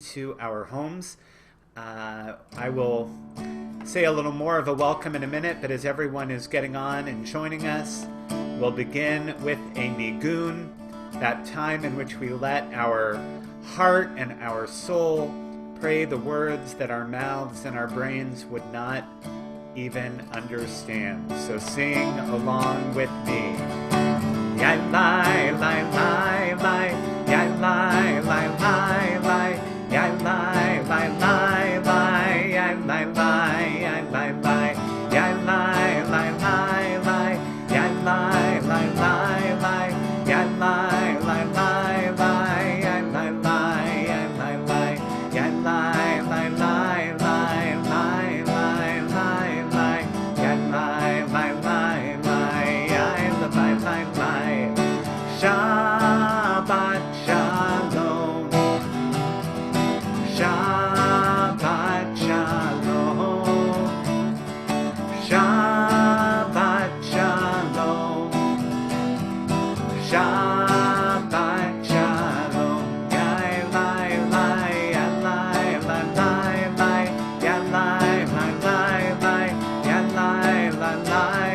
to our homes. I will say a little more of a welcome in a minute, but as everyone is getting on and joining us, we'll begin with a nigun, that time in which we let our heart and our soul pray the words that our mouths and our brains would not even understand. So sing along with me. Yai lai lai lai lai, yai lai lai lai lai, yai lai lai lai lai, yai lai lai, yai lai lai, yai lai lai lai lai, yai lai lai lai lai, yai lai lai lai lai, yai lai lai, yai lai lai, yai lai lai lai lai, lai lai lai lai, yai lai lai lai lai, yai lai lai lai. Shabbat Shalom, Shabbat Shalom, Shabbat Shalom, Shabbat Shalom. Yai lai lai, yai lai lai lai lai, yai lai lai lai lai, yai lai lai lai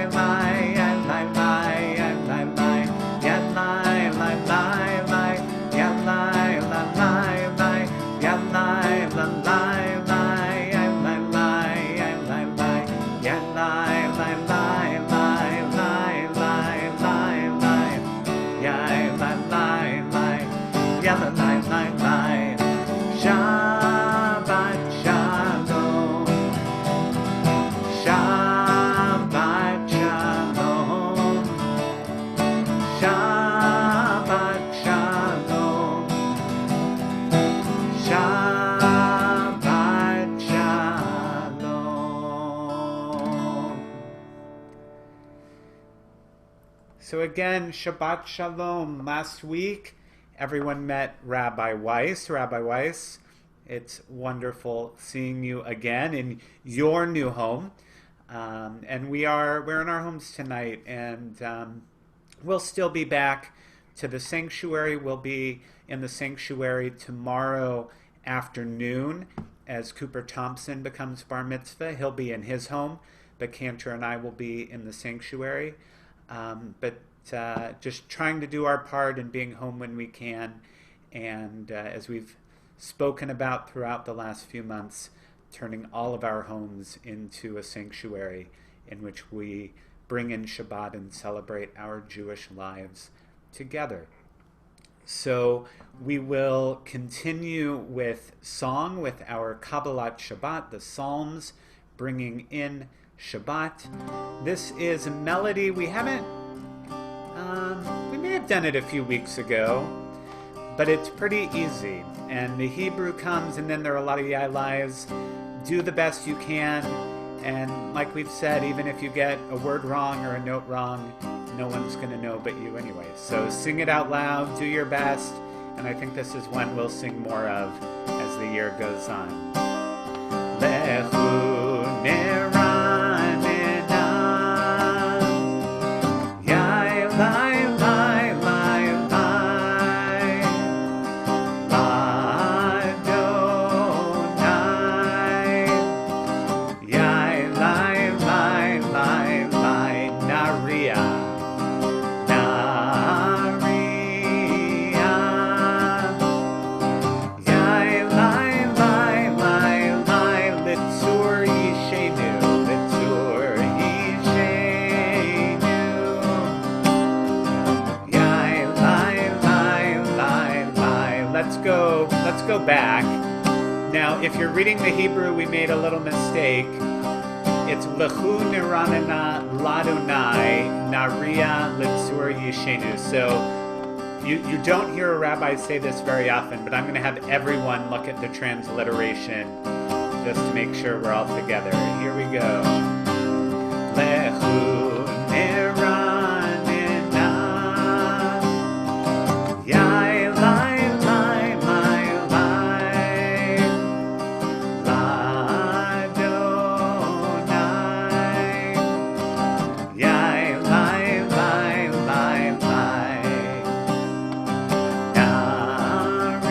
lai, yai lai lai, yai lai lai, yai lai lai lai lai, yai lai lai lai lai, yai lai lai lai lai, yai lai lai, yai lai lai, yai lai lai lai lai, lai lai lai lai, yai lai lai lai, yai lai lai lai. Shabbat Shalom, Shabbat Shalom, Shabbat Shalom, Shabbat Shalom. So again, Shabbat Shalom. Last week, everyone met Rabbi Weiss. Rabbi Weiss, it's wonderful seeing you again in your new home. And we're in our homes tonight, and we'll still be back to the sanctuary. We'll be in the sanctuary tomorrow afternoon as Cooper Thompson becomes bar mitzvah. He'll be in his home, but Cantor and I will be in the sanctuary. But just trying to do our part and being home when we can. And as we've spoken about throughout the last few months, turning all of our homes into a sanctuary in which we bring in Shabbat and celebrate our Jewish lives together. So we will continue with song, with our Kabbalat Shabbat, the Psalms, bringing in Shabbat. This is a melody we may have done it a few weeks ago, but it's pretty easy. And the Hebrew comes, and then there are a lot of yai-lais. Do the best you can, and like we've said, even if you get a word wrong or a note wrong, no one's going to know but you anyway. So sing it out loud, do your best, and I think this is one we'll sing more of as the year goes on. Lechu neranena, yai lai lai lai lai, Ladonai, yai lai lai lai lai, naria, naria, yai lai lai lai lai, litzur yishenu, litzur yishenu, yai lai lai lai lai. Let's go back. Now, if you're reading the Hebrew, we made a little mistake. It's lechu niranena ladonai naria litzur yishenu. So you don't hear a rabbi say this very often, but I'm going to have everyone look at the transliteration just to make sure we're all together. Here we go. Lechu niranena, yai lai lai lai lai, Ladonai, yai lai lai lai lai, naria,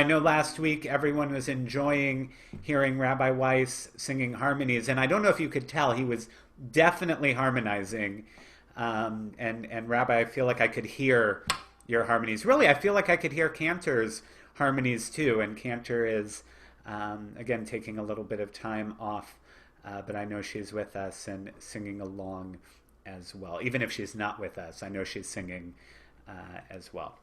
I know last week everyone was enjoying hearing Rabbi Weiss singing harmonies, and I don't know if you could tell, he was definitely harmonizing. And Rabbi, I feel like I could hear your harmonies. Really, I feel like I could hear Cantor's harmonies too, and Cantor is, again, taking a little bit of time off, but I know she's with us and singing along as well. Even if she's not with us, I know she's singing as well.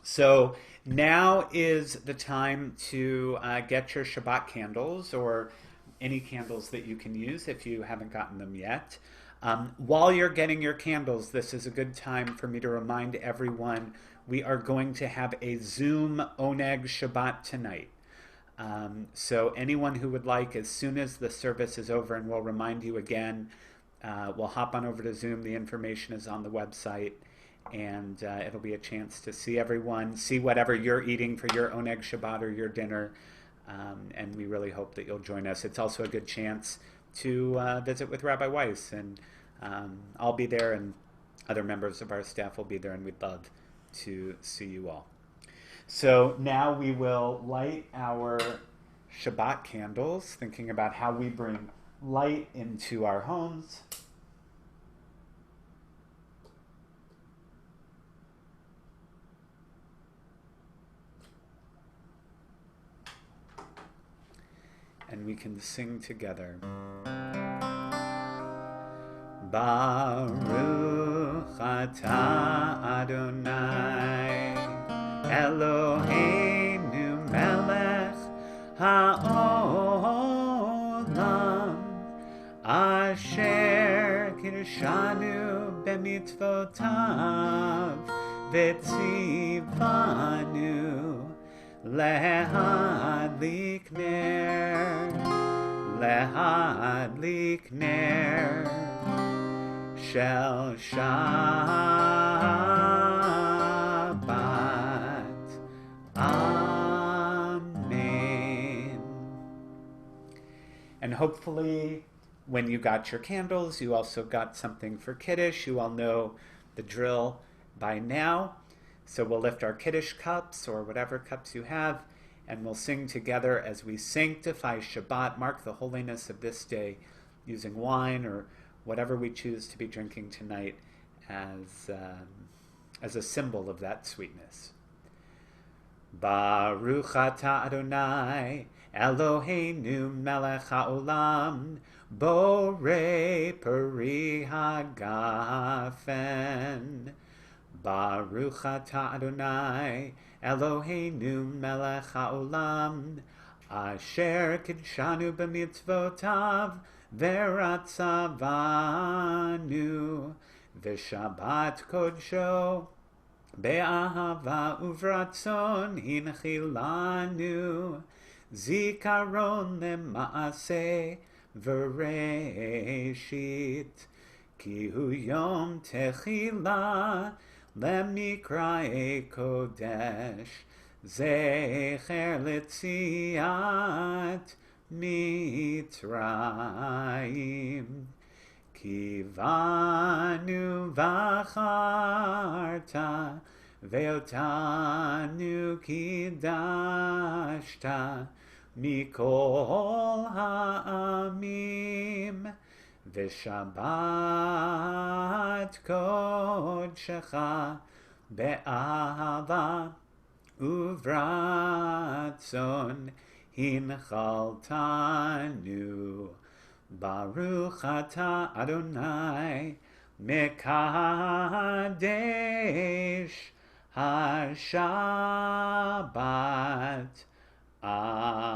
So now is the time to get your Shabbat candles, or any candles that you can use if you haven't gotten them yet. While you're getting your candles, this is a good time for me to remind everyone we are going to have a Zoom Oneg Shabbat tonight. So anyone who would like, as soon as the service is over, and we'll remind you again, we'll hop on over to Zoom. The information is on the website, and it'll be a chance to see everyone, see whatever you're eating for your Oneg Shabbat or your dinner, and we really hope that you'll join us. It's also a good chance to visit with Rabbi Weiss, and I'll be there, and other members of our staff will be there, and we'd love to see you all. So now we will light our Shabbat candles, thinking about how we bring light into our homes. And we can sing together. Baruch atah Adonai Eloheinu melech haolam asher kirshanu b'mitzvotav v'tzivanu Lehadlik ner shel Shabbat. Amen. And hopefully, when you got your candles, you also got something for Kiddush. You all know the drill by now. So we'll lift our Kiddush cups, or whatever cups you have, and we'll sing together as we sanctify Shabbat, mark the holiness of this day, using wine or whatever we choose to be drinking tonight as a symbol of that sweetness. Baruch atah Adonai Eloheinu melech haolam borei peri hagafen. Baruch atah Adonai Eloheinu melech haolam asher kidshanu b'mitzvotav v'ratzavanu v'shabbat kodsho be'ahava uvratzon hinchilanu zikaron lema'aseh v'reshit ki hu yom techila Lemnikrae Kodesh Zecher Letziat Mitzrayim Kivanu Vacharta Veotanu Kidashta Mikol Ha'amim V'shabbat kodshecha be'ahava uvratzon hinchaltanu. Baruch atah Adonai mekadesh hashabbat. Amen.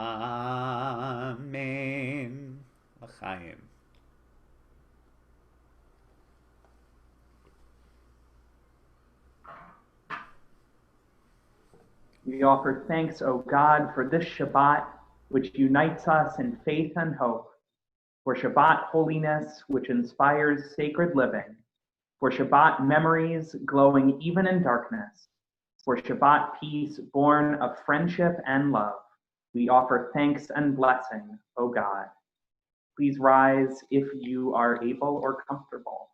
L'chaim. We offer thanks, O God, for this Shabbat, which unites us in faith and hope, for Shabbat holiness, which inspires sacred living, for Shabbat memories glowing even in darkness, for Shabbat peace born of friendship and love. We offer thanks and blessing, O God. Please rise if you are able or comfortable.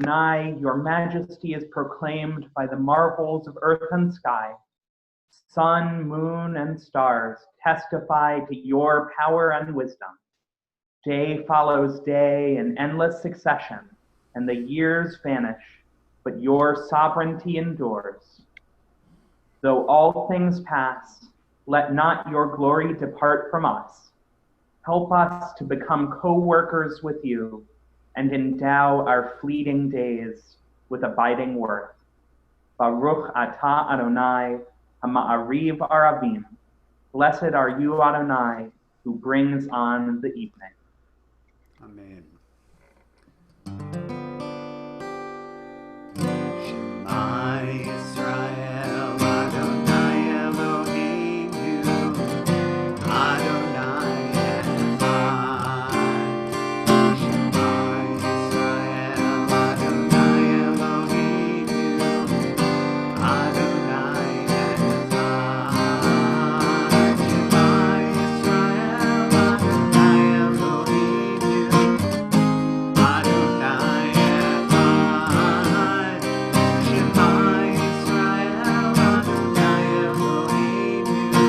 Adonai, your majesty is proclaimed by the marvels of earth and sky. Sun, moon, and stars testify to your power and wisdom. Day follows day in endless succession, and the years vanish, but your sovereignty endures. Though all things pass, let not your glory depart from us. Help us to become co-workers with you and endow our fleeting days with abiding worth. Baruch atah Adonai, ha'ma'ariv aravim. Blessed are you, Adonai, who brings on the evening. Amen. Shema Yisrael, Adonai Eloheinu, Adonai Echad. Shema Yisrael, Adonai Eloheinu, Adonai Echad. Shema Yisrael, Adonai Eloheinu, Adonai Echad. Shema Yisrael, Adonai Eloheinu,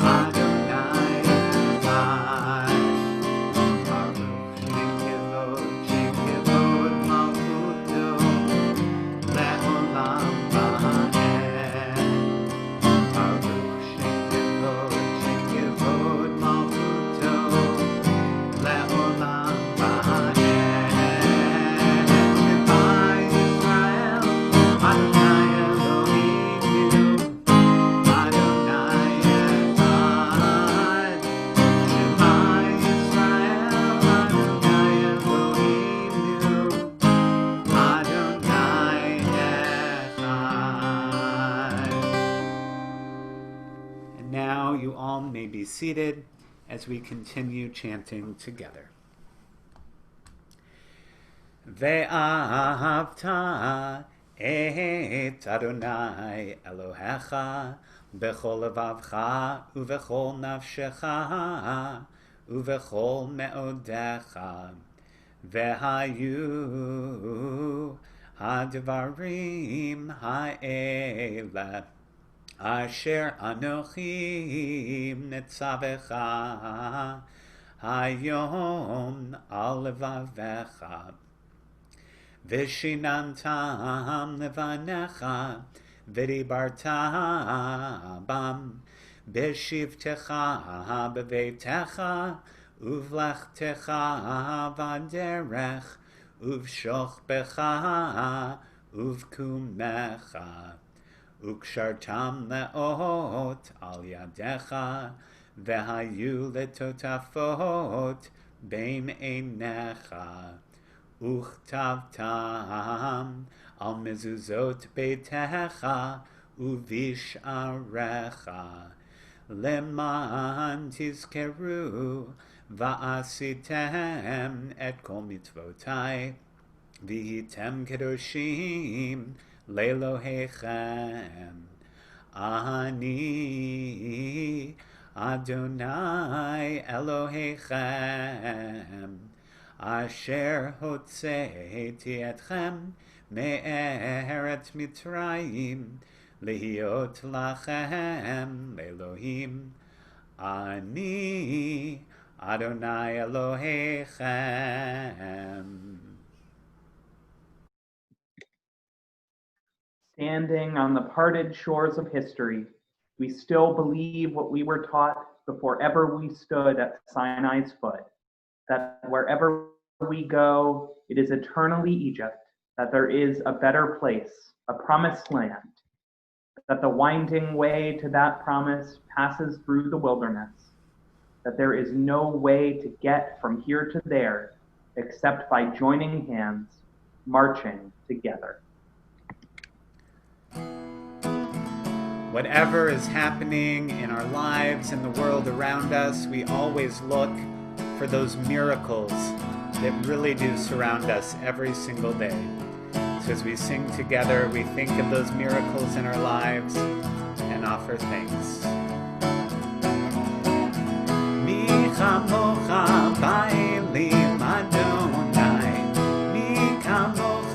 Adonai Echad. Baruch Shekevod Malchuto, Le'olam Va'ed. Baruch Shekevod Malchuto, Le'olam Va'ed. Shema Yisrael, Adonai Eloheinu, Adonai Echad. Shema Yisrael, Adonai Eloheinu, Adonai Echad. And now you all may be seated as we continue chanting together. Ve'ahavta et Adonai Elohecha bechol levavcha uvechol nafshecha uvechol me'odecha ve'hayu hadvarim ha'ele asher anochi netzavecha hayom al levavecha Vishinantam levanecha v'dibarta bam b'shivtecha b'veitecha uvlechtecha v'derech uvshochbecha uvkumecha ukshartam leot al yadecha v'hayu letotafot bein einecha Uchtavtam al mezuzot beitecha uvisharecha leman tizkeru va'asitem et kol mitzvotai v'hitem kedoshim lelohechem ani Adonai Elohechem Asher hotzeiti etchem me'eret Mitzrayim lehiot lachem Elohim ani Adonai Elohechem. Standing on the parted shores of history, we still believe what we were taught before ever we stood at Sinai's foot, that wherever we go, it is eternally Egypt, that there is a better place, a promised land, that the winding way to that promise passes through the wilderness, that there is no way to get from here to there except by joining hands, marching together. Whatever is happening in our lives and the world around us, we always look for those miracles that really do surround us every single day. So as we sing together, we think of those miracles in our lives and offer thanks. Mi chamocha ba'elim Adonai, mi chamocha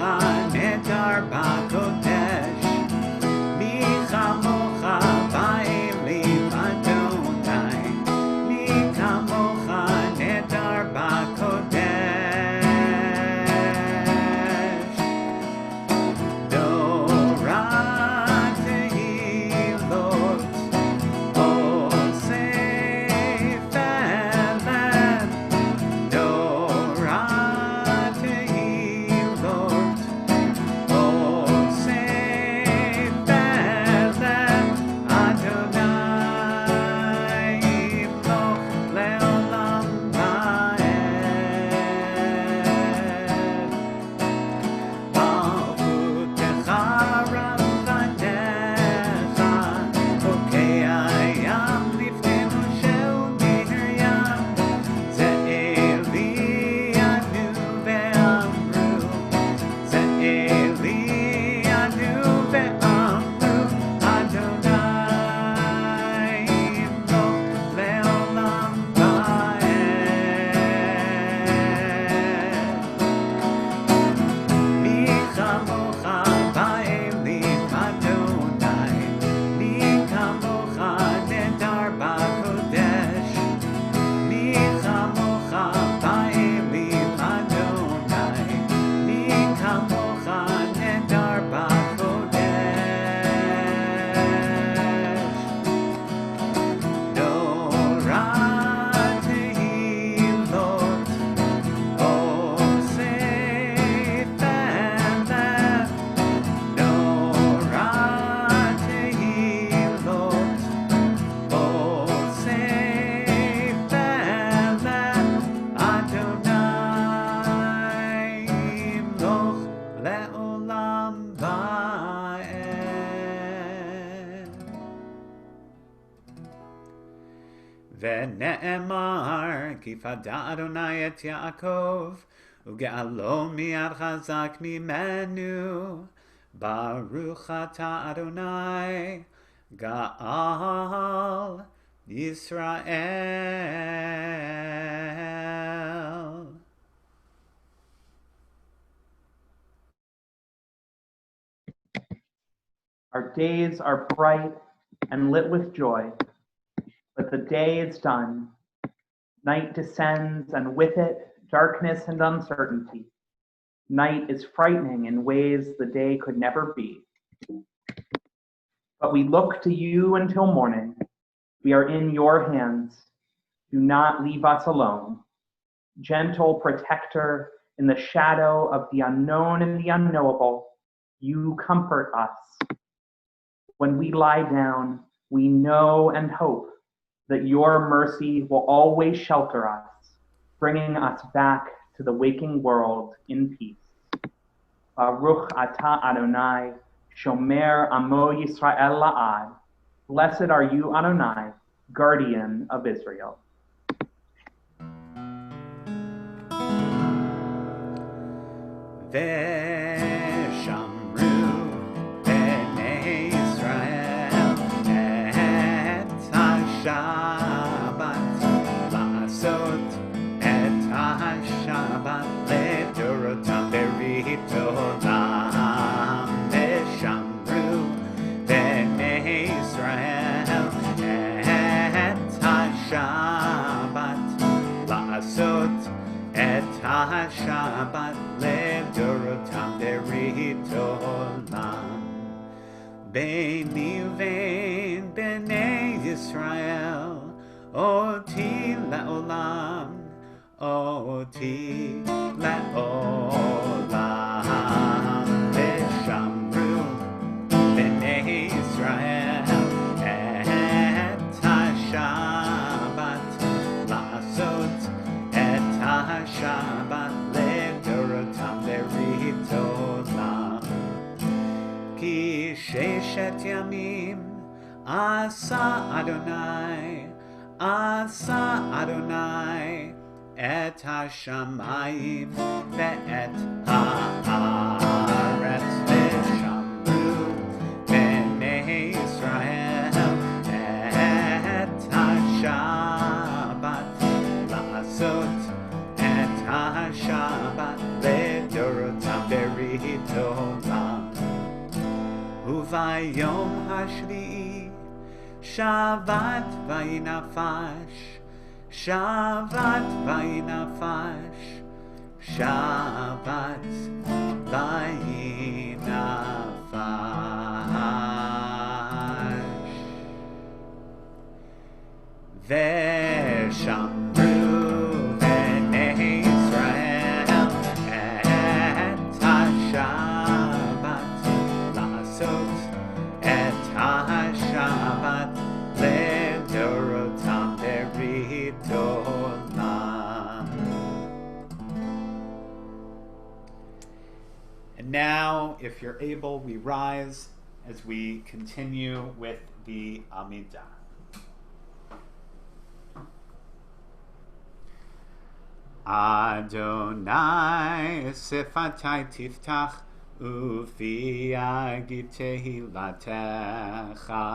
ונאמר, כי פדה אדוני את יעקב, וגאלו מיד חזק ממנו. ברוך אתה אדוני, גאל ישראל. Our days are bright and lit with joy, but the day is done. Night descends, and with it, darkness and uncertainty. Night is frightening in ways the day could never be. But we look to you until morning. We are in your hands. Do not leave us alone. Gentle protector in the shadow of the unknown and the unknowable, you comfort us. When we lie down, we know and hope that your mercy will always shelter us, bringing us back to the waking world in peace. Baruch atah Adonai, shomer amo Yisrael la'ad. Blessed are you, Adonai, guardian of Israel. Shabbat לדורותם ברית עולם. ביני ובין בני ישראל, אותי לעולם, אותי לעולם. ושמרו בני ישראל את השבת, לעשות את השבת לדורותם ברית עולם. כי ששת ימים עשה אדוני, עשה אדוני את השמיים ואת הארץ. ושמרו בני ישראל את השבת, לעשות את השבת לדורותם ברית עולם. וביום השביעי שבת וינפש, שבת וינפש, שבת וינפש. ושמרו בני ישראל את השבת, לעשות את השבת לדורותם ברית עולם. And now, if you're able, we rise as we continue with the Amidah. Adonai sifatai tiftach ufi agib tehilatecha.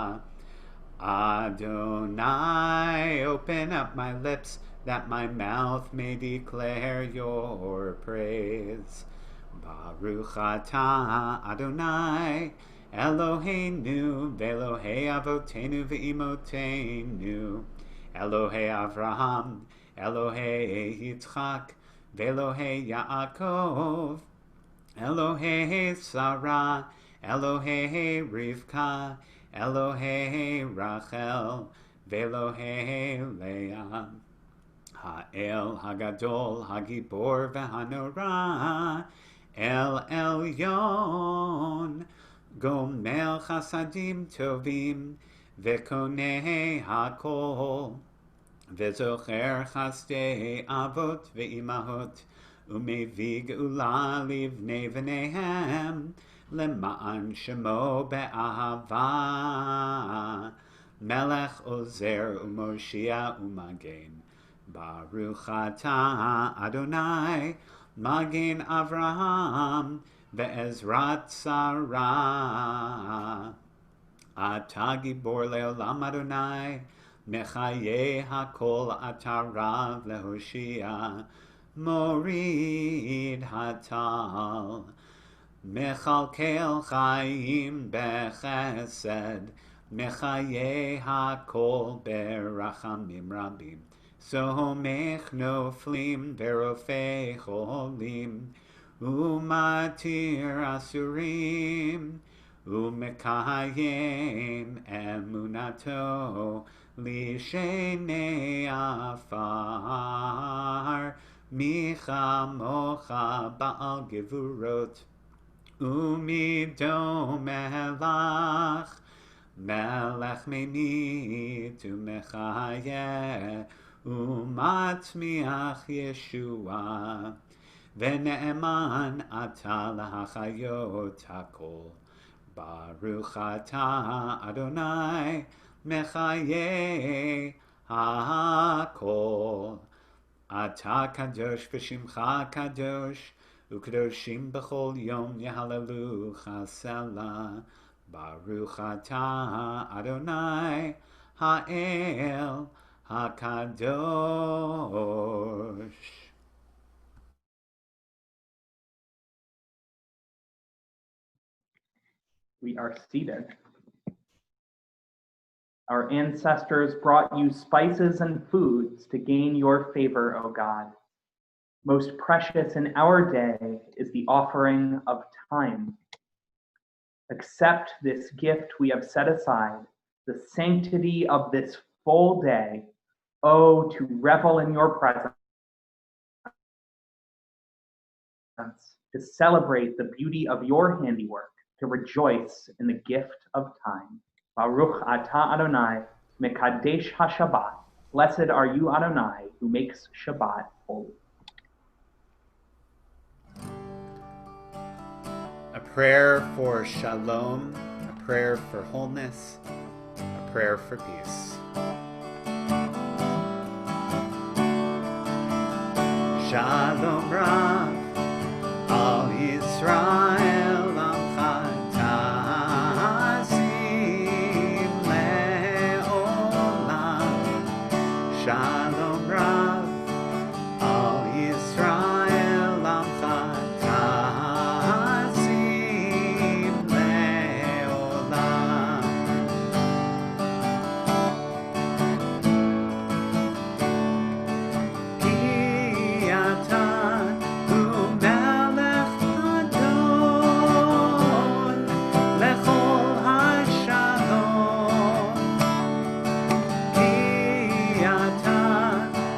Adonai, open up my lips that my mouth may declare your praise. Baruch atah Adonai, Eloheinu ve'Elohei avotenu ve'imotenu, Elohei Avraham, Elohei Yitzchak, ve'Elohei Yaakov, Elohei Sarah, Elohei Rivka, Elohei Rachel, ve'Elohei Leah, Ha'el Hagadol, Hagibor ve'Hanora, El Elyon, Gomel Chasadim Tovim, ve'Konei Hakol, ve'Zocher Chasdei Avot ve'Imahot, Umevi Geula livnei v'neihem, Lema'an Shemo be'ahava. Melech Ozer Umoshia Umagen. Baruch Atah Adonai, Magen Avraham, Ve'ezrat Sarah. Atah Gibor Leolam Adonai, Mechaye HaKol Atarav Lehoshia, Morid Hatal. Mechalkel Chaim Bechesed, Mechaye HaKol Berachamim Rabim. Somech Noflim Verofei Cholim, Umatir Asurim, Umekayem Emunato, Lishenei Afar, Micha Mocha Baal Gevurot, Umido Melach, Melech Menit Umechaye, Umatmiach Yeshua, Vene'eman Ata Lahachayot HaKol. Baruch Atah Adonai, Mechaye HaKol. Ata Kadosh V'Shimcha Kadosh, Ukadoshim B'chol Yom Yehallelu Chasela. Baruch Atah Adonai, Ha'el HaKadosh. We are seated. Our ancestors brought you spices and foods to gain your favor, O God. Most precious in our day is the offering of time. Accept this gift we have set aside, the sanctity of this full day, oh, to revel in your presence, to celebrate the beauty of your handiwork, to rejoice in the gift of time. Baruch Atah Adonai, Mekadesh HaShabbat. Blessed are you, Adonai, who makes Shabbat holy. A prayer for shalom, a prayer for wholeness, a prayer for peace. Shalom Rav al Yisrael Amcha Ta'asim Le'olam. Shalom Rav al Yisrael Amcha Ta'asim Le'olam. Ki ata hu melech adon lechol hashalom. Ki ata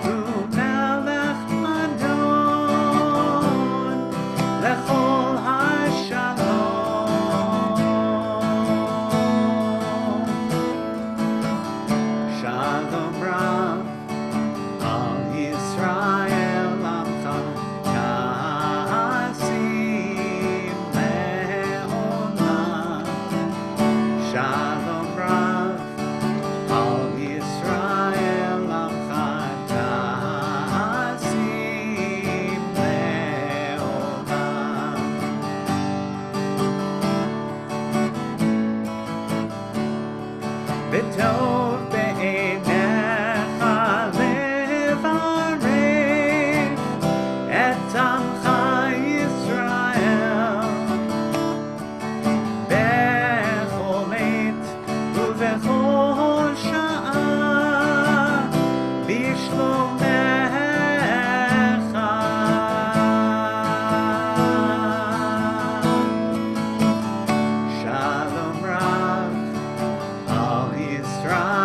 hu melech adon lechol hashalom. Shalom Rav al Yisrael Amcha Ta'asim Le'olam. Shalom Rav al Yisrael Amcha Ta'asim Le'olam. V'tov be'einecha levarech et amcha Yisrael bechol עת ובכל שעה בשלומך. Shalom Rav al Yisrael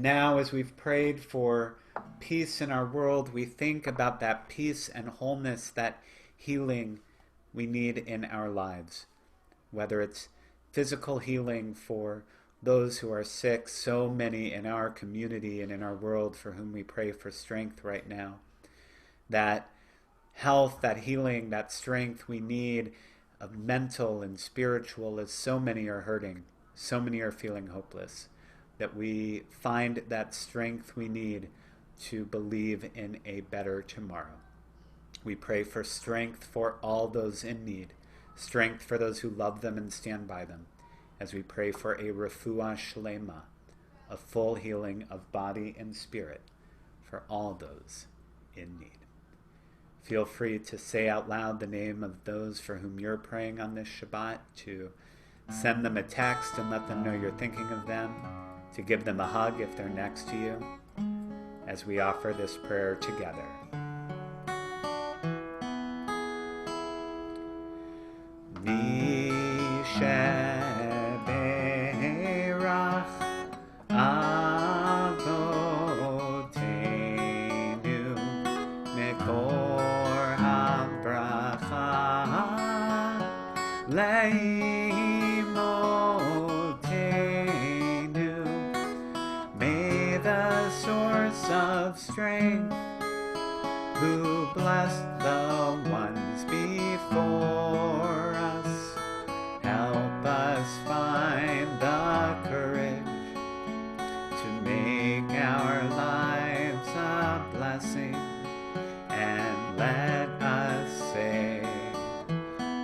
now, as we've prayed for peace in our world, we think about that peace and wholeness, that healing we need in our lives. Whether it's physical healing for those who are sick, so many in our community and in our world for whom we pray for strength right now. That health, that healing, that strength we need of mental and spiritual, as so many are hurting, so many are feeling hopeless, that we find that strength we need to believe in a better tomorrow. We pray for strength for all those in need, strength for those who love them and stand by them, as we pray for a refuah shlema, a full healing of body and spirit for all those in need. Feel free to say out loud the name of those for whom you're praying on this Shabbat, to send them a text and let them know you're thinking of them, to give them a hug if they're next to you, as we offer this prayer together. May the source of strength, who blessed the ones before us, help us find the courage to make our lives a blessing, and let us say,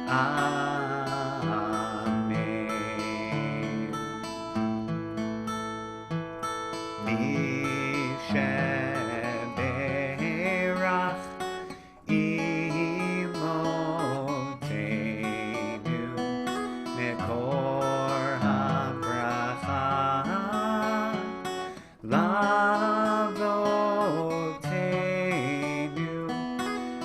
Amen.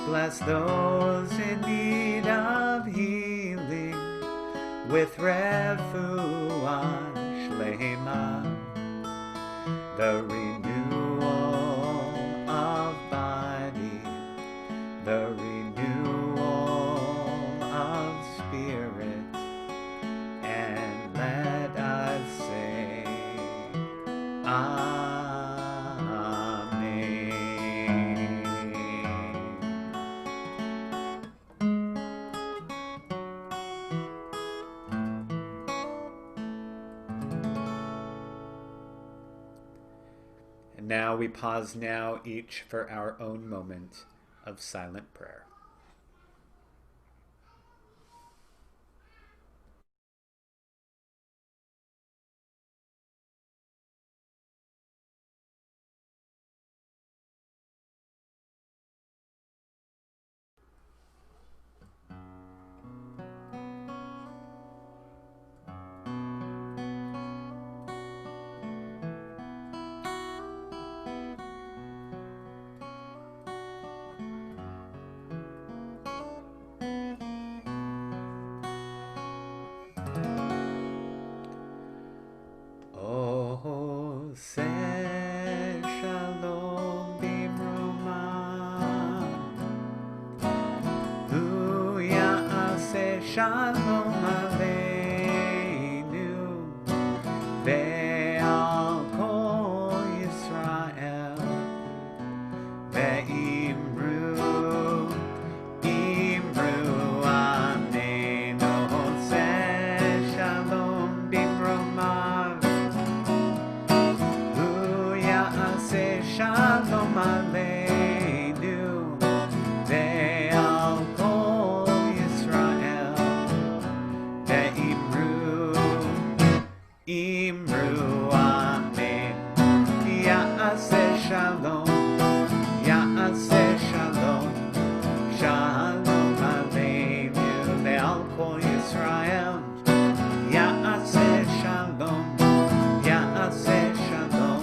Bless those in need of healing with refuah shlema, the renewal of body, the renewal of spirit, and let us say, Amen. Now we pause now, each for our own moment of silent prayer. Say shalom bimromah, hu ya'aseh shalom aleinu, ve'al kol Yisrael, ve'imru amen. Say shalom bimromah, Shalom Aleinu, ve'al kol Yisrael, ve'imru amen. Ya'aseh shalom, ya'aseh shalom, shalom Aleinu, ve'al kol Yisrael, ya'aseh shalom, ya'aseh shalom,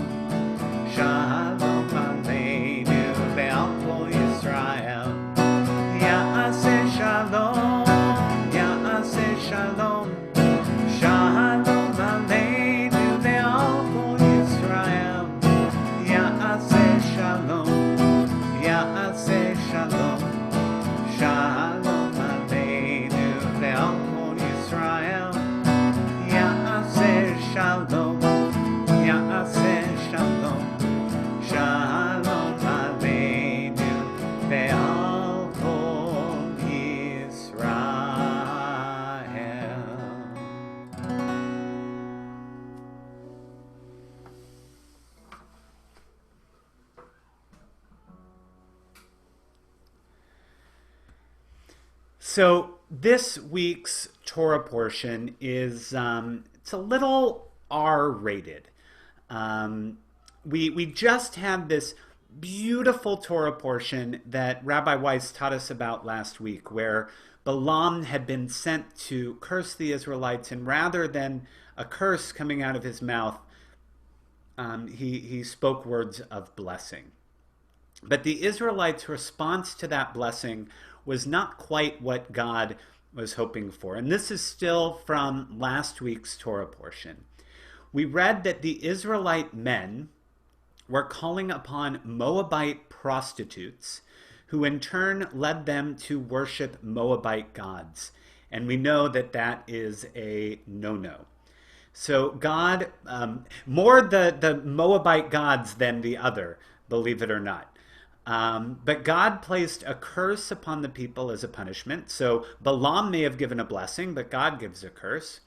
Shalom Aleinu, ve'al kol Yisrael. Ya'aseh shalom, ya'aseh shalom. Shalom Aleinu, ve'al kol Yisrael. So this week's Torah portion is it's a little R-rated. Um, we just had this beautiful Torah portion that Rabbi Weiss taught us about last week, where Balaam had been sent to curse the Israelites, and rather than a curse coming out of his mouth, he spoke words of blessing. But the Israelites' response to that blessing was not quite what God was hoping for. And this is still from last week's Torah portion. We read that the Israelite men were calling upon Moabite prostitutes, who in turn led them to worship Moabite gods. And we know that that is a no-no. So God, more the Moabite gods than the other, believe it or not. But God placed a curse upon the people as a punishment. So Balaam may have given a blessing, but God gives a curse,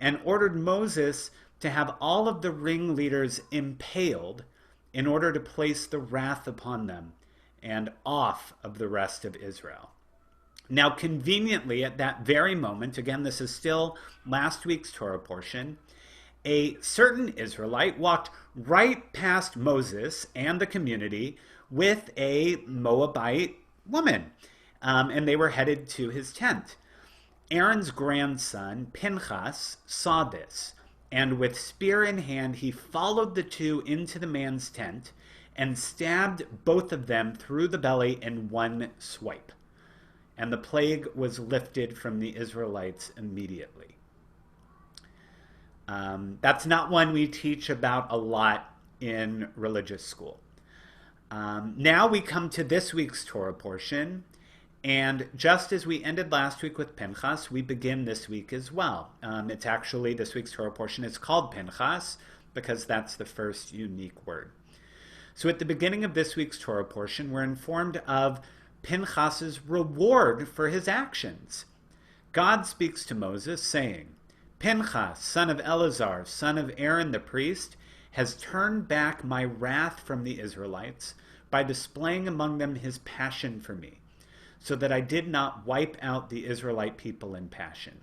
and ordered Moses to have all of the ringleaders impaled in order to place the wrath upon them and off of the rest of Israel. Now, conveniently, at that very moment, again, this is still last week's Torah portion, a certain Israelite walked right past Moses and the community with a Moabite woman, and they were headed to his tent. Aaron's grandson, Pinchas, saw this, and with spear in hand, he followed the two into the man's tent and stabbed both of them through the belly in one swipe. And the plague was lifted from the Israelites immediately. That's not one we teach about a lot in religious school. Now we come to this week's Torah portion, and just as we ended last week with Pinchas, we begin this week as well. It's actually, this week's Torah portion is called Pinchas because that's the first unique word. So at the beginning of this week's Torah portion, we're informed of Pinchas's reward for his actions. God speaks to Moses saying, Pinchas, son of Eleazar, son of Aaron the priest, has turned back my wrath from the Israelites by displaying among them his passion for me, so that I did not wipe out the Israelite people in passion.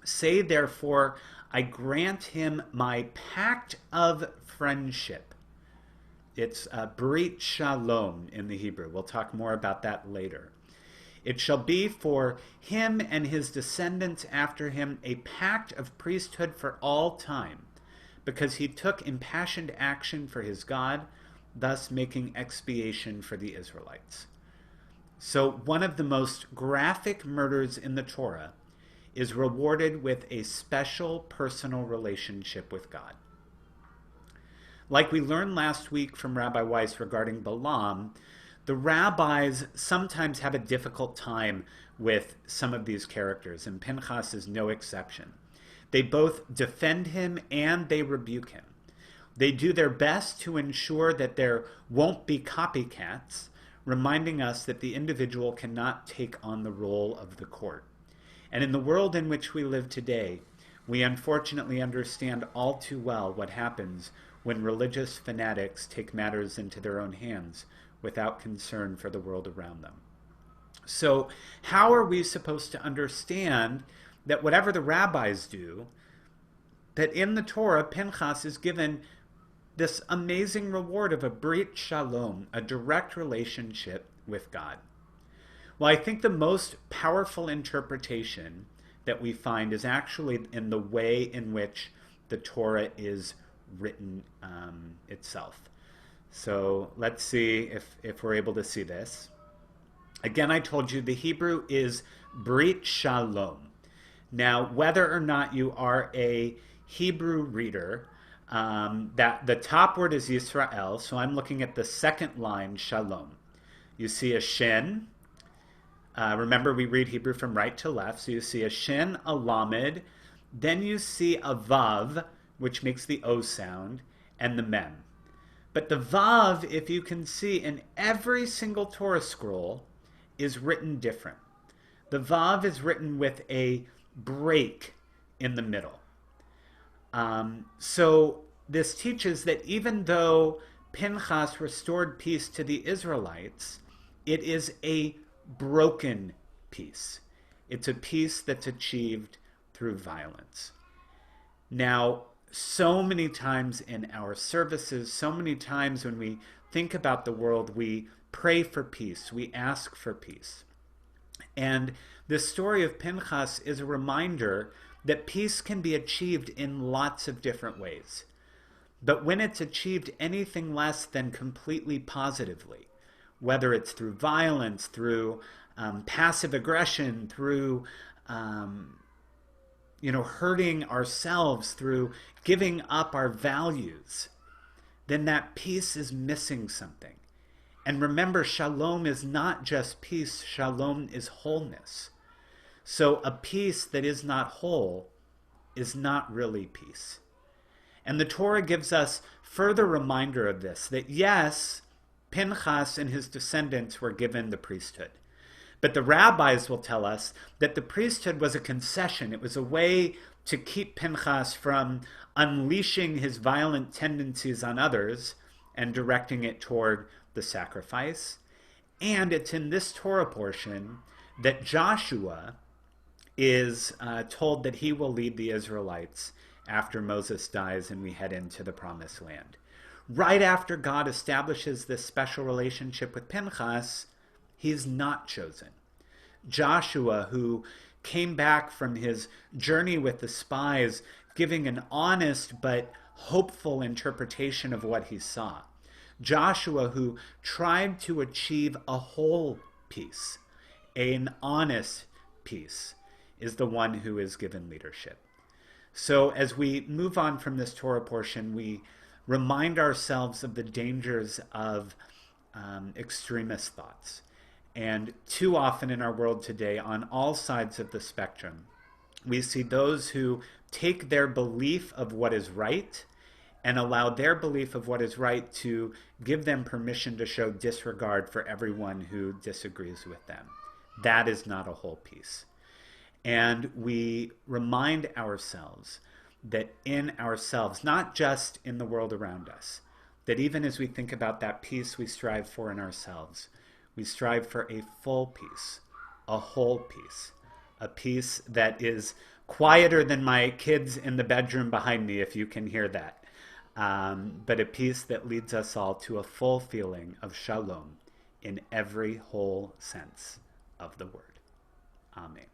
Say, therefore, I grant him my pact of friendship. It's Brit Shalom in the Hebrew. We'll talk more about that later. It shall be for him and his descendants after him a pact of priesthood for all time, because he took impassioned action for his God, thus making expiation for the Israelites. So one of the most graphic murders in the Torah is rewarded with a special personal relationship with God. Like we learned last week from Rabbi Weiss regarding Balaam, the rabbis sometimes have a difficult time with some of these characters, and Pinchas is no exception. They both defend him and they rebuke him. They do their best to ensure that there won't be copycats, reminding us that the individual cannot take on the role of the court. And in the world in which we live today, we unfortunately understand all too well what happens when religious fanatics take matters into their own hands without concern for the world around them. So how are we supposed to understand that whatever the rabbis do, that in the Torah, Pinchas is given this amazing reward of a Brit Shalom, a direct relationship with God? Well, I think the most powerful interpretation that we find is actually in the way in which the Torah is written itself. So let's see if we're able to see this. Again, I told you the Hebrew is Brit Shalom. Now, whether or not you are a Hebrew reader, that the top word is Yisrael, so I'm looking at the second line, Shalom. You see a shin. Remember, we read Hebrew from right to left, so you see a shin, a lamed, then you see a vav, which makes the O sound, and the mem. But the vav, if you can see in every single Torah scroll, is written different. The vav is written with a break in the middle. So this teaches that even though Pinchas restored peace to the Israelites, it is a broken peace. It's a peace that's achieved through violence. Now, so many times in our services, so many times when we think about the world, we pray for peace, we ask for peace. And this story of Pinchas is a reminder that peace can be achieved in lots of different ways. But when it's achieved anything less than completely positively, whether it's through violence, through passive aggression, through hurting ourselves, through giving up our values, then that peace is missing something. And remember, shalom is not just peace, shalom is wholeness. So a peace that is not whole is not really peace. And the Torah gives us further reminder of this, that yes, Pinchas and his descendants were given the priesthood. But the rabbis will tell us that the priesthood was a concession. It was a way to keep Pinchas from unleashing his violent tendencies on others and directing it toward the sacrifice. And it's in this Torah portion that Joshua is told that he will lead the Israelites after Moses dies and we head into the promised land. Right after God establishes this special relationship with Pinchas, he's not chosen. Joshua, who came back from his journey with the spies, giving an honest but hopeful interpretation of what he saw. Joshua, who tried to achieve a whole peace, an honest peace, is the one who is given leadership. So as we move on from this Torah portion, we remind ourselves of the dangers of extremist thoughts. And too often in our world today, on all sides of the spectrum, we see those who take their belief of what is right and allow their belief of what is right to give them permission to show disregard for everyone who disagrees with them. That is not a whole peace. And we remind ourselves that in ourselves, not just in the world around us, that even as we think about that peace we strive for in ourselves, we strive for a full peace, a whole peace, a peace that is quieter than my kids in the bedroom behind me, if you can hear that, but a peace that leads us all to a full feeling of shalom in every whole sense of the word. Amen.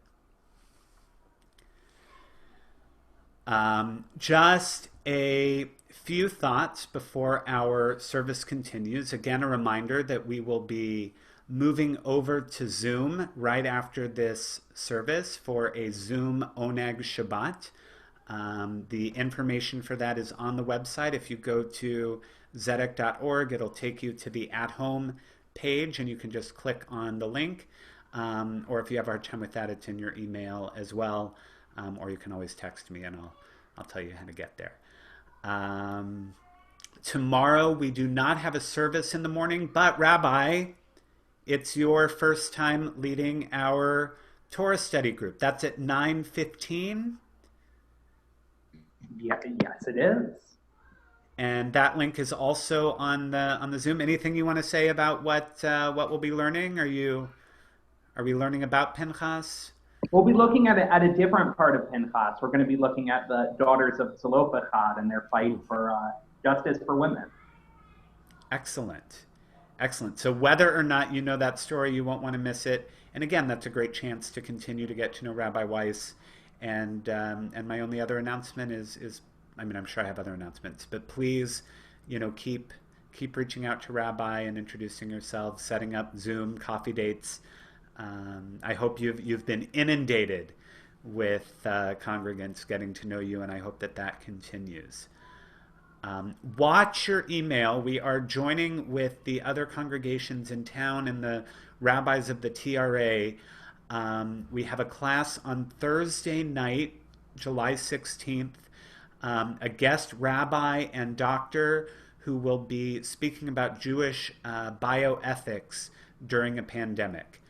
Just a few thoughts before our service continues. Again, a reminder that we will be moving over to Zoom right after this service for a Zoom Oneg Shabbat. The information for that is on the website. If you go to zedek.org, it'll take you to the at-home page, and you can just click on the link. Or if you have a hard time with that, it's in your email as well. Or you can always text me, and I'll tell you how to get there. Tomorrow we do not have a service in the morning, but Rabbi, it's your first time leading our Torah study group. That's at 9:15. Yeah, yes, it is. And that link is also on the Zoom. Anything you want to say about what we'll be learning? Are we learning about Pinchas? We'll be looking at a different part of Pinchas. We're going to be looking at the daughters of Zelophehad and their fight for justice for women. Excellent. Excellent. So whether or not you know that story, you won't want to miss it. And again, that's a great chance to continue to get to know Rabbi Weiss. And my only other announcement is I'm sure I have other announcements, but please, keep reaching out to Rabbi and introducing yourselves, setting up Zoom coffee dates. I hope you've been inundated with congregants getting to know you, and I hope that continues. Watch your email. We are joining with the other congregations in town and the rabbis of the TRA. We have a class on Thursday night, July 16th, a guest rabbi and doctor who will be speaking about Jewish bioethics during a pandemic.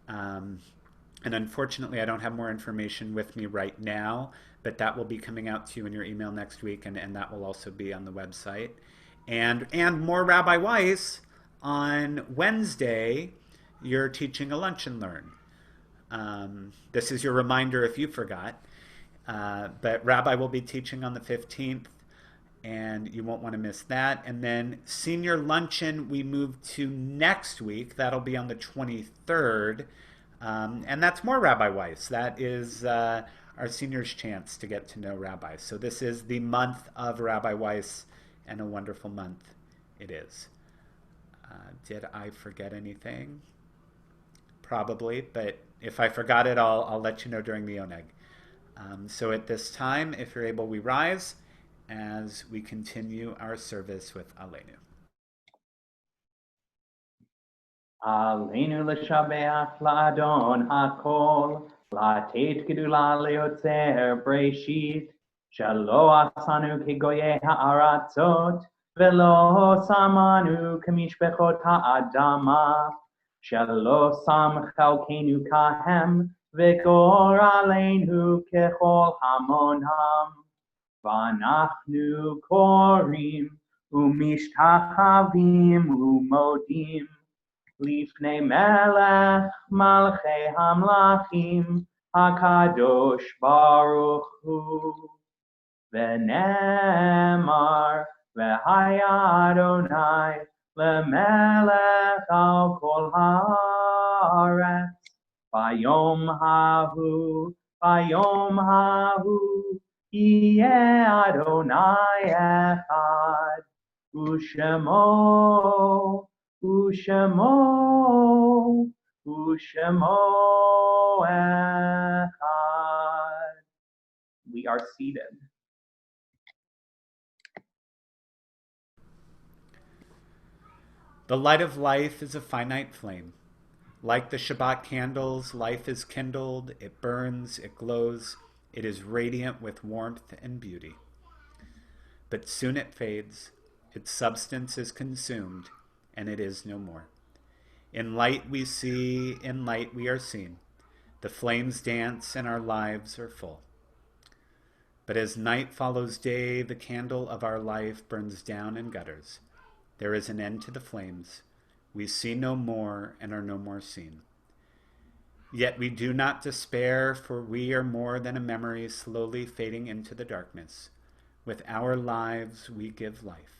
And unfortunately, I don't have more information with me right now, but that will be coming out to you in your email next week, and that will also be on the website. And more Rabbi Weiss. On Wednesday, you're teaching a lunch and learn. This is your reminder if you forgot. But Rabbi will be teaching on the 15th, and you won't want to miss that. And then senior luncheon, we move to next week. That'll be on the 23rd. And that's more Rabbi Weiss. That is our seniors' chance to get to know Rabbi. So this is the month of Rabbi Weiss, and a wonderful month it is. Did I forget anything? Probably, but if I forgot it, I'll let you know during the oneg. So at this time, if you're able, we rise as we continue our service with Aleinu. Aleinu l'shabeach la'adon hakol, la'tet gedula le'otzer breshit, shelo asanu kegoye ha'aratzot, velo samanu kamishbechot ha'adama, shelo sam chalkenu kahem, v'gor aleinu kechol hamonam, v'anachnu korim, umishtachavim umodim, Lifnei melech malchei hamlachim hakadosh baruch hu v'nemar v'haya Adonai lemelech al kol haaretz vayom hahu yeh Adonai echad u'shemo Ushemo echad. We are seated. The light of life is a finite flame. Like the Shabbat candles, life is kindled, it burns, it glows, it is radiant with warmth and beauty. But soon it fades, its substance is consumed, and it is no more. In light we see, in light we are seen. The flames dance and our lives are full. But as night follows day, the candle of our life burns down in gutters. There is an end to the flames. We see no more and are no more seen. Yet we do not despair, for we are more than a memory slowly fading into the darkness. With our lives we give life.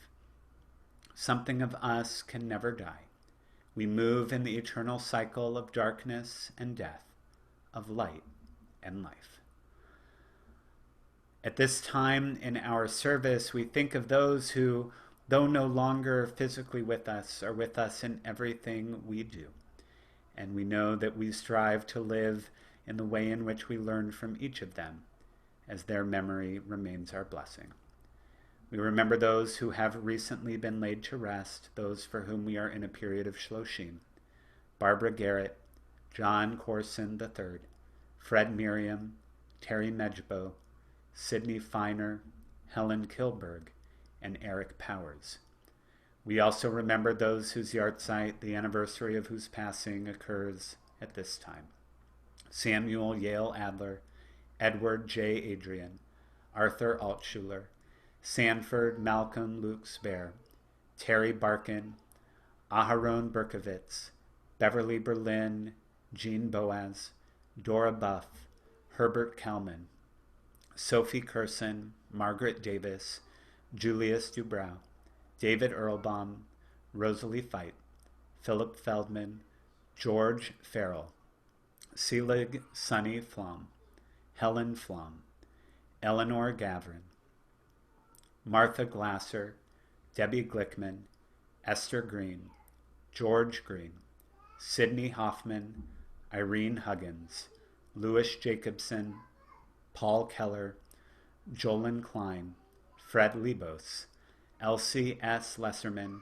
Something of us can never die. We move in the eternal cycle of darkness and death, of light and life. At this time in our service, we think of those who, though no longer physically with us, are with us in everything we do. And we know that we strive to live in the way in which we learn from each of them, as their memory remains our blessing. We remember those who have recently been laid to rest, those for whom we are in a period of Shloshim. Barbara Garrett, John Corson III, Fred Miriam, Terry Medjbo, Sidney Feiner, Helen Kilberg, and Eric Powers. We also remember those whose yahrzeit, the anniversary of whose passing, occurs at this time. Samuel Yale Adler, Edward J. Adrian, Arthur Altshuler, Sanford Malcolm Luke Spare, Terry Barkin, Aharon Berkovitz, Beverly Berlin, Jean Boaz, Dora Buff, Herbert Kalman, Sophie Curson, Margaret Davis, Julius Dubrow, David Earlbaum, Rosalie Feit, Philip Feldman, George Farrell, Selig Sunny Flom, Helen Flom, Eleanor Gavrin, Martha Glasser, Debbie Glickman, Esther Green, George Green, Sidney Hoffman, Irene Huggins, Louis Jacobson, Paul Keller, Jolyn Klein, Fred Libos, Elsie S. Lesserman,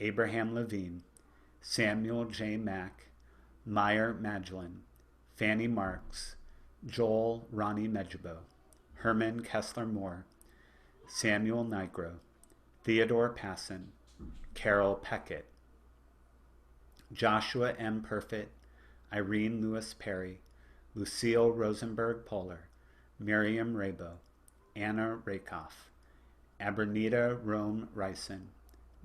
Abraham Levine, Samuel J. Mack, Meyer Magdalene, Fanny Marks, Joel Ronnie Medjabo, Herman Kessler Moore, Samuel Nigro, Theodore Passon, Carol Peckett, Joshua M. Perfit, Irene Lewis Perry, Lucille Rosenberg Polar, Miriam Rabo, Anna Rakoff, Abernita Rome Ryson,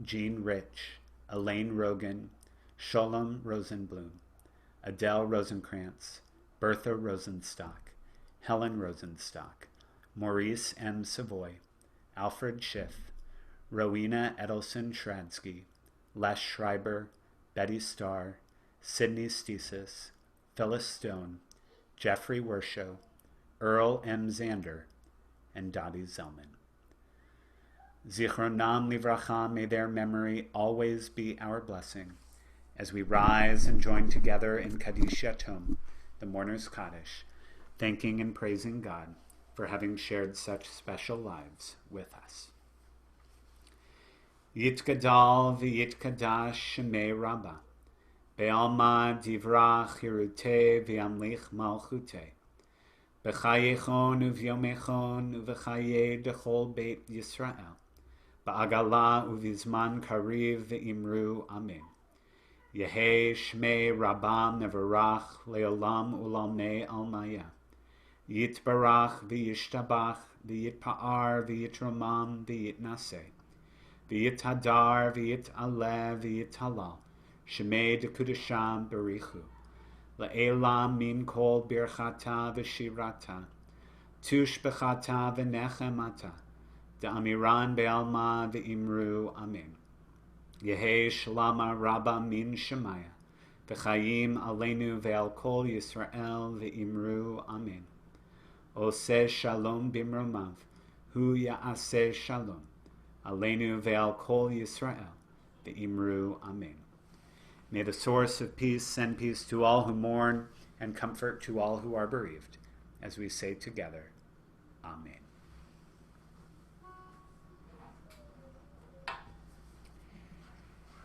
Jean Rich, Elaine Rogan, Sholem Rosenblum, Adele Rosenkrantz, Bertha Rosenstock, Helen Rosenstock, Maurice M. Savoy, Alfred Schiff, Rowena Edelson Shradsky, Les Schreiber, Betty Starr, Sidney Stesis, Phyllis Stone, Jeffrey Wershow, Earl M. Zander, and Dottie Zellman. Zichronam livracha, may their memory always be our blessing, as we rise and join together in Kaddish Yatom, the mourner's Kaddish, thanking and praising God for having shared such special lives with us. Yitgadal v'yitkadash shemei Rabbah, be'alma divrach hirute v'yamlich malchute, b'chayechon uvyomechon uv'chaye dechol beit Yisrael, ba'agala uvizman kariv v'imru amen. Yehei shmei Rabbah mevarach leolam ulamnei almaya. Yitbarach v'yishtabach v'yitpa'ar v'yitromam v'yitnaseh. V'yitadar v'yitaleh v'yitalal. Shemei dekudasham berichu. La'elam min kol birchata v'shirata. Tush bechata v'nechemata. Da'amiran be'alma v'imru amen. Yehei shalama rabba min shemaya. V'chayim aleinu ve'al kol Yisrael v'imru amen. Oseh shalom bimromav. Hu ya'aseh shalom. Aleinu ve'al kol Yisrael, ve'imru amen. May the source of peace send peace to all who mourn and comfort to all who are bereaved, as we say together, amen.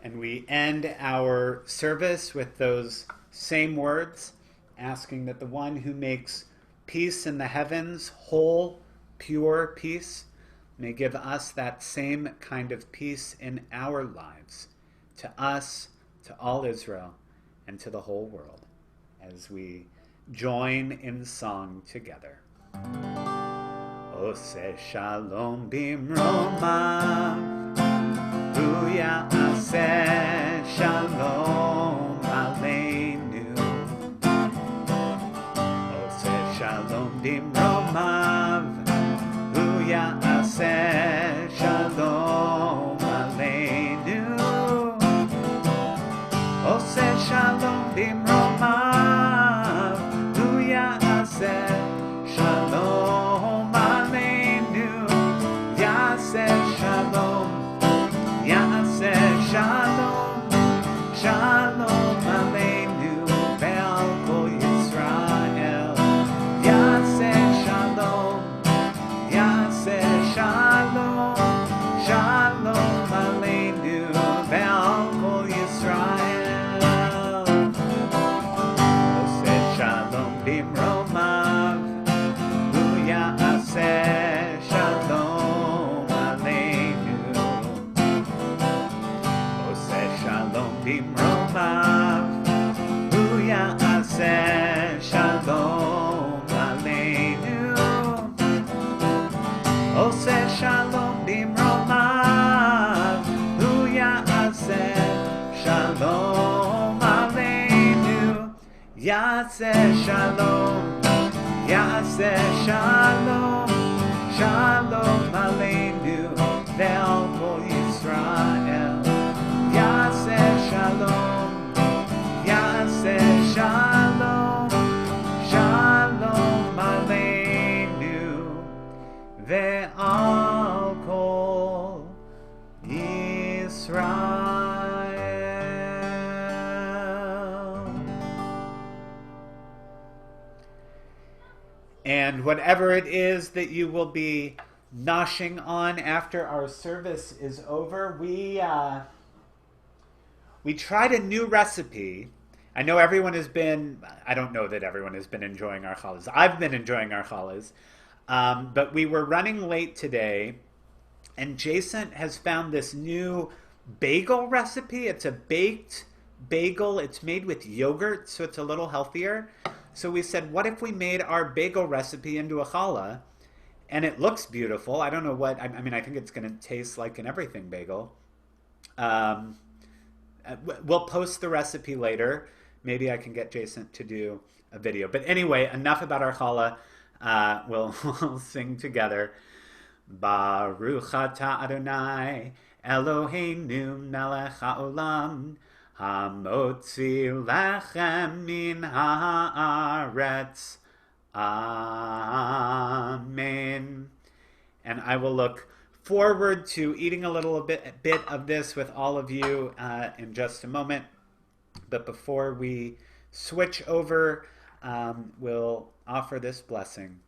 And we end our service with those same words, asking that the one who makes peace in the heavens, whole, pure peace, may give us that same kind of peace in our lives, to us, to all Israel, and to the whole world, as we join in song together. Oseh shalom bimromav, hu ya'aseh shalom aleinu. Oseh shalom bimromav, hu ya'aseh shalom aleinu. Oseh shalom bimromav, hu ya'aseh shalom aleinu. Ya'aseh shalom, ya'aseh shalom, shalom aleinu ve'al kol Yisrael. Ya'aseh shalom, ya'aseh shalom, shalom aleinu ve'al kol Yisrael. Oseh shalom bimromav, hu ya'aseh shalom aleinu. Oseh shalom bimromav, hu ya'aseh shalom aleinu. Oseh shalom bimromav, hu ya'aseh shalom aleinu. Ya'aseh shalom, ya'aseh shalom, shalom aleinu ve'al kol Yisrael. Ya'aseh shalom, ya'aseh shalom, shalom aleinu ve'al kol Yisrael. And whatever it is that you will be noshing on after our service is over, we tried a new recipe. I know everyone has been, I don't know that everyone has been enjoying our challahs. I've been enjoying our challahs. But we were running late today, and Jason has found this new bagel recipe. It's a baked bagel. It's made with yogurt, so it's a little healthier. So we said, what if we made our bagel recipe into a challah? And it looks beautiful. I don't know what, I mean, I think it's going to taste like an everything bagel. We'll post the recipe later. Maybe I can get Jason to do a video. But anyway, enough about our challah. We'll sing together. Baruch atah Adonai Eloheinu melech haolam hamotzi lechem min haaretz. Amen. And I will look forward to eating a little bit of this with all of you in just a moment. But before we switch over, we'll offer this blessing.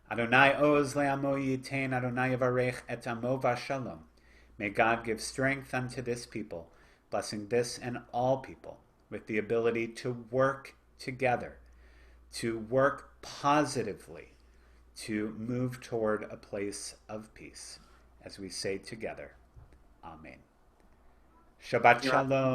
Adonai oz le'amo yitain, Adonai yavarech et amo v'shalom. May God give strength unto this people, blessing this and all people with the ability to work together, to work positively, to move toward a place of peace. As we say together, Amen. Shabbat Shalom.